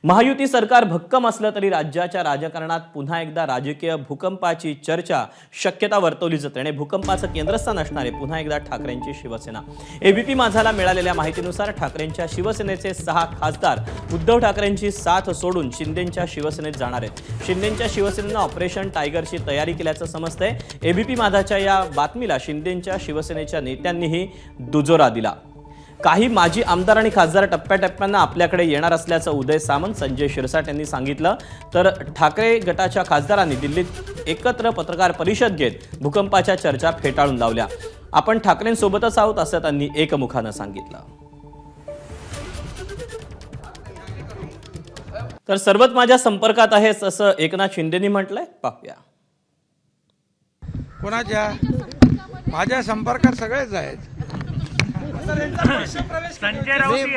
महायुती सरकार भक्कम असलं तरी राज्याच्या राजकारणात पुन्हा एकदा राजकीय भूकंपाची चर्चा शक्यता वर्तवली जाते आणि भूकंपाचं केंद्रस्थान असणारे पुन्हा एकदा ठाकरेंची शिवसेना। एबीपी माझाला मिळालेल्या माहितीनुसार ठाकरेंच्या शिवसेनेचे 6 खासदार उद्धव ठाकरेंची साथ सोडून शिंदेंच्या शिवसेनेत जाणार आहेत। शिंदेंच्या शिवसेनेनं ऑपरेशन टायगरची तयारी केल्याचं समजतंय। एबीपी माझाच्या या बातमीला शिंदेंच्या शिवसेनेच्या नेत्यांनीही दुजोरा दिला। काही माजी आमदार आणि खासदार टप्प्याटप्प्यानं आपल्याकडे येणार असल्याचं उदय सामंत, संजय शिरसाट यांनी सांगितलं। तर ठाकरे गटाच्या खासदारांनी दिल्लीत एकत्र पत्रकार परिषद घेत भूकंपाच्या चर्चा फेटाळून लावल्या। आपण ठाकरेंसोबतच आहोत असं त्यांनी एकमुखानं सांगितलं। तर सर्वच माझ्या संपर्कात आहेस असं एकनाथ शिंदेंनी म्हटलंय, पाहूया। कोणाच्या? माझ्या संपर्कात सगळेच आहेत।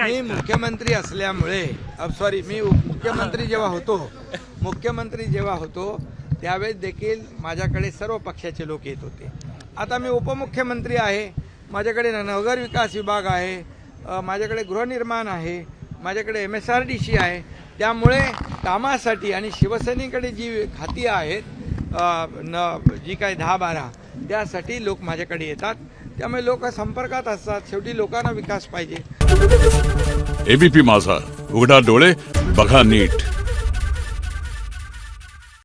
मी मुख्यमंत्री असल्यामुळे मी मुख्यमंत्री जेव्हा होतो त्यावेळेस देखील माझ्याकडे सर्व पक्षाचे लोक येत होते। आता मी उपमुख्यमंत्री आहे, माझ्याकडे नगर विकास विभाग आहे, माझ्याकडे गृहनिर्माण आहे, माझ्याकडे MSRDC आहे। त्यामुळे कामासाठी आणि शिवसेनेकडे जी खाती आहेत जी काही 10-12 त्यासाठी लोक माझ्याकडे येतात। त्यामुळे लोक संपर्कात असतात। शेवटी लोकांना विकास पाहिजे। एबीपी माझा, उघडा डोळे बघा नीट।